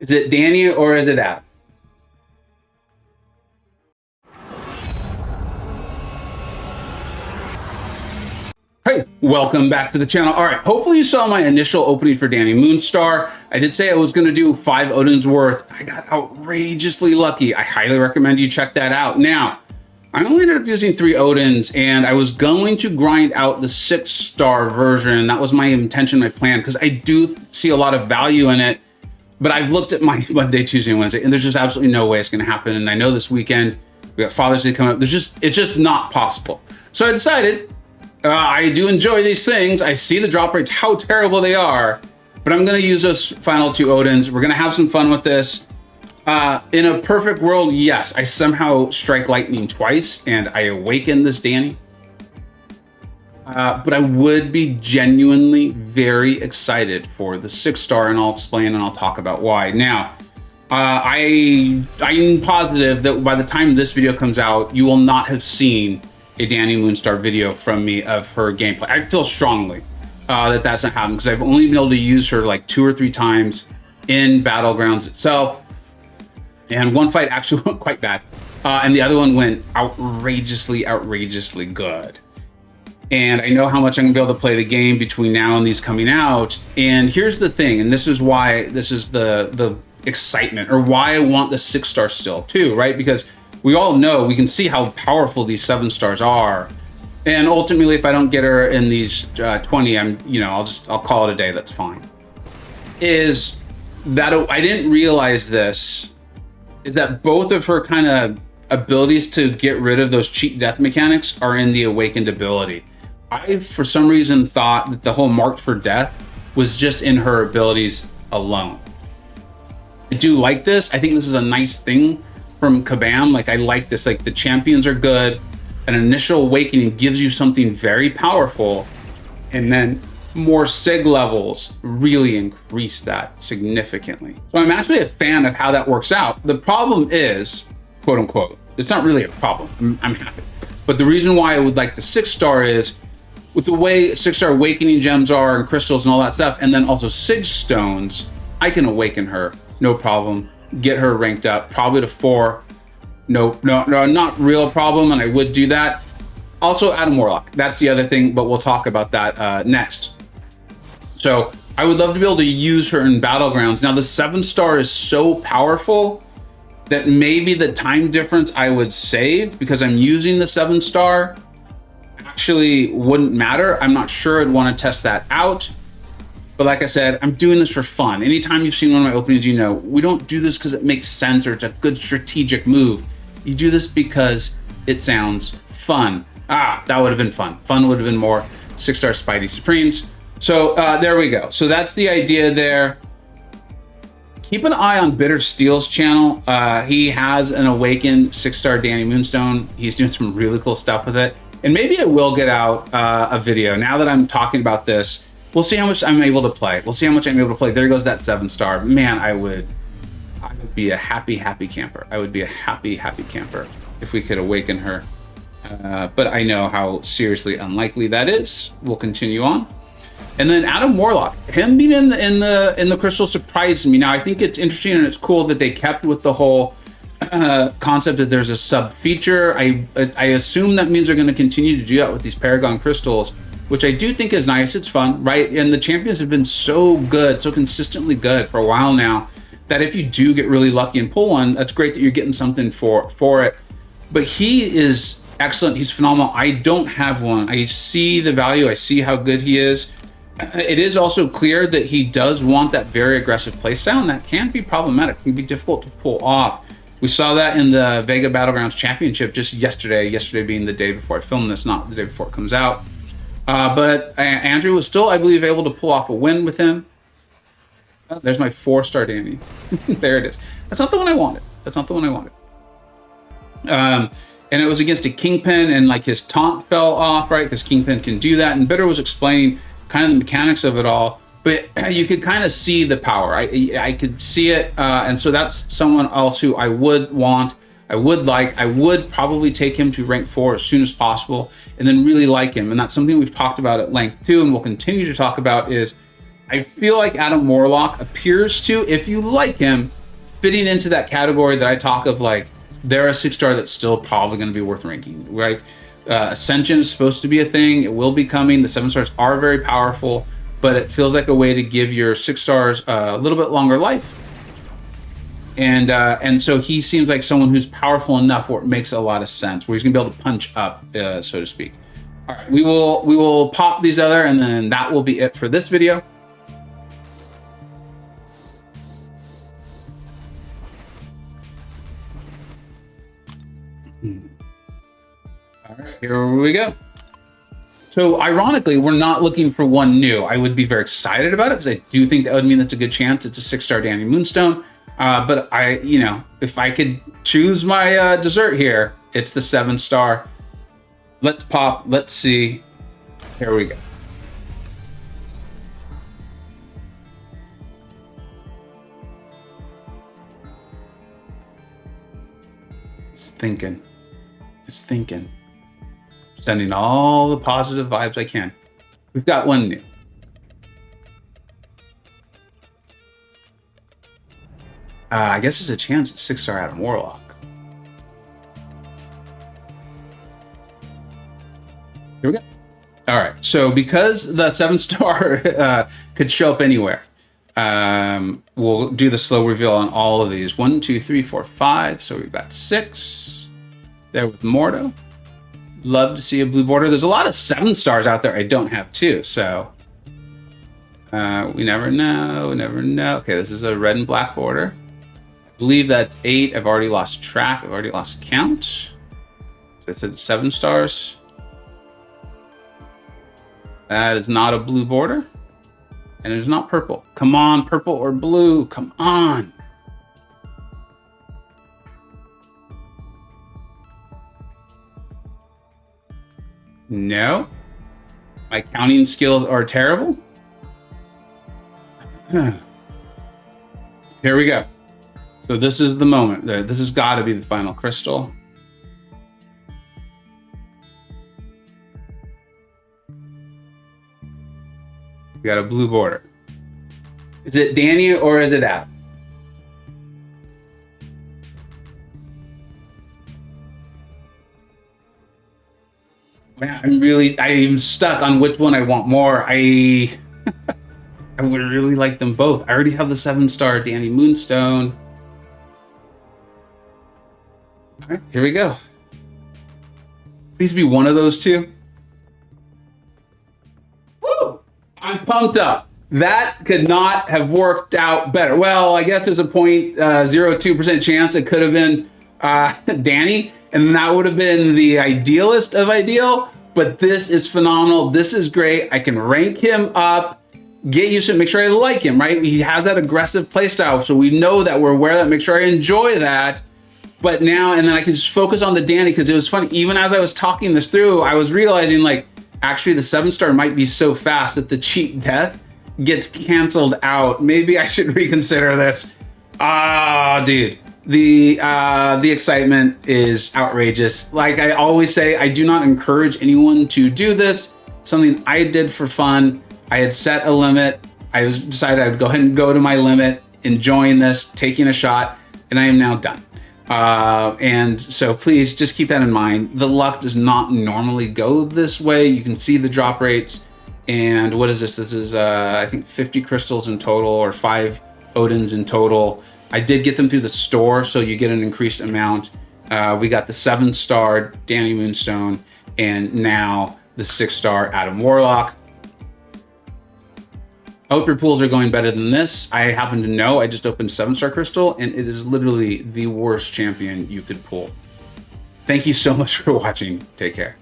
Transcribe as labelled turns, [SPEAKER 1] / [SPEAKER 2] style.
[SPEAKER 1] Is it Danny or is it Adam? Hey, welcome back to the channel. All right, hopefully you saw my initial opening for Dani Moonstar. I did say I was going to do 5 Odin's worth. I got outrageously lucky. I highly recommend you check that out. Now, I only ended up using 3 Odins, and I was going to grind out the 6-star version. That was my intention, my plan, because I do see a lot of value in it. But I've looked at my Monday, Tuesday, and Wednesday, and there's just absolutely no way it's going to happen. And I know this weekend we got Father's Day coming up. It's just not possible. So I decided. I do enjoy these things. I see the drop rates, how terrible they are, but I'm going to use those final 2 Odins. We're going to have some fun with this. In a perfect world, yes, I somehow strike lightning twice and I awaken this Dani. But I would be genuinely very excited for the 6-star, and I'll explain and I'll talk about why. Now, I'm positive that by the time this video comes out, you will not have seen a Dani Moonstar video from me of her gameplay. I feel strongly that that's not happening because I've only been able to use her like 2 or 3 times in Battlegrounds itself. And one fight actually went quite bad. And the other one went outrageously good. And I know how much I'm gonna be able to play the game between now and these coming out. And here's the thing, and this is why this is the excitement, or why I want the 6-star still too, right? Because we all know, we can see how powerful these 7-stars are. And ultimately, if I don't get her in these 20, I'll call it a day, that's fine. Is that I didn't realize this, is that both of her kind of abilities to get rid of those cheat death mechanics are in the awakened ability. I, for some reason, thought that the whole marked for death was just in her abilities alone. I do like this. I think this is a nice thing from Kabam. Like, I like this. Like, the champions are good. An initial awakening gives you something very powerful, and then more sig levels really increase that significantly. So I'm actually a fan of how that works out. The problem is, quote unquote, it's not really a problem. I'm happy. But the reason why I would like the 6-star is with the way 6-star awakening gems are and crystals and all that stuff, and then also sig stones, I can awaken her, no problem. Get her ranked up probably to 4. No, not real problem, and I would do that. Also, Adam Warlock, that's the other thing, but we'll talk about that next. So I would love to be able to use her in Battlegrounds. Now, the 7-star is so powerful that maybe the time difference I would save because I'm using the 7-star actually wouldn't matter. I'm not sure. I'd want to test that out. But like I said, I'm doing this for fun. Anytime you've seen one of my openings, you know, we don't do this because it makes sense or it's a good strategic move. You do this because it sounds fun. That would have been fun. Fun would have been more 6-star Spidey Supremes. So there we go. So that's the idea there. Keep an eye on Bitter Steel's channel. He has an awakened 6-star Dani Moonstone. He's doing some really cool stuff with it. And maybe I will get out a video. Now that I'm talking about this, we'll see how much I'm able to play. There goes that 7-star. Man, I would be a happy camper. I would be a happy camper if we could awaken her. But I know how seriously unlikely that is. We'll continue on. And then Adam Warlock, him being in the crystal surprised me. Now I think it's interesting and it's cool that they kept with the whole concept that there's a sub feature. I assume that means they're going to continue to do that with these Paragon crystals, which I do think is nice. It's fun, right? And the champions have been so good, so consistently good for a while now, that if you do get really lucky and pull one, that's great that you're getting something for it. But he is excellent. He's phenomenal. I don't have one. I see the value. I see how good he is. It is also clear that he does want that very aggressive play sound. That can be problematic. It can be difficult to pull off. We saw that in the Vega Battlegrounds Championship just yesterday being the day before I filmed this, not the day before it comes out. But Andrew was still, I believe, able to pull off a win with him. Oh, there's my 4-star Dani. There it is. That's not the one I wanted. And it was against a Kingpin, and like his taunt fell off, right? Because Kingpin can do that. And Bitter was explaining kind of the mechanics of it all. But you could kind of see the power. I could see it. And so that's someone else who I would want. I would probably take him to rank 4 as soon as possible and then really like him. And that's something we've talked about at length too, and we'll continue to talk about, is I feel like Adam Warlock appears to, if you like him, fitting into that category that I talk of, like, they're a 6-star that's still probably going to be worth ranking, right? Ascension is supposed to be a thing. It will be coming. The 7 stars are very powerful, but it feels like a way to give your 6 stars a little bit longer life. And so he seems like someone who's powerful enough where it makes a lot of sense, where he's gonna be able to punch up, so to speak. All right, we will pop these other, and then that will be it for this video. All right, here we go. So ironically, we're not looking for one new. I would be very excited about it because I do think that would mean that's a good chance. It's a 6-star Danny Moonstone. But if I could choose my dessert here, it's the 7-star. Let's pop. Let's see. Here we go. It's thinking. It's thinking. Sending all the positive vibes I can. We've got one new. I guess there's a chance it's 6-star Adam Warlock. Here we go. All right. So because the 7-star could show up anywhere, we'll do the slow reveal on all of these. 1, 2, 3, 4, 5. So we've got 6 there with Mordo. Love to see a blue border. There's a lot of 7-stars out there I don't have too. So we never know. We never know. Okay, this is a red and black border. I believe that's 8. I've already lost track. I've already lost count. So I said 7 stars. That is not a blue border. And it is not purple. Come on, purple or blue. Come on. No. My counting skills are terrible. Here we go. So this is the moment. This has got to be the final crystal. We got a blue border. Is it Danny or is it Adam? Man, I'm stuck on which one I want more. I would really like them both. I already have the 7-star Danny Moonstone. All right, here we go. Please be one of those two. Woo! I'm pumped up. That could not have worked out better. Well, I guess there's a 0.02% chance it could have been Danny, and that would have been the idealist of ideal. But this is phenomenal. This is great. I can rank him up, get used to it, make sure I like him, right? He has that aggressive playstyle, so we know that, we're aware of that, make sure I enjoy that. But now, and then I can just focus on the Danny, because it was funny, even as I was talking this through, I was realizing, like, actually the 7-star might be so fast that the cheat death gets canceled out. Maybe I should reconsider this. Dude. The excitement is outrageous. Like I always say, I do not encourage anyone to do this. Something I did for fun. I had set a limit. I decided I'd go ahead and go to my limit, enjoying this, taking a shot, and I am now done. And so please just keep that in mind. The luck does not normally go this way. You can see the drop rates. And what is this? This is, I think 50 crystals in total, or 5 Odins in total. I did get them through the store, so you get an increased amount. We got the 7-star Danny Moonstone, and now the 6-star Adam Warlock. I hope your pools are going better than this. I happen to know I just opened 7-star Crystal, and it is literally the worst champion you could pull. Thank you so much for watching. Take care.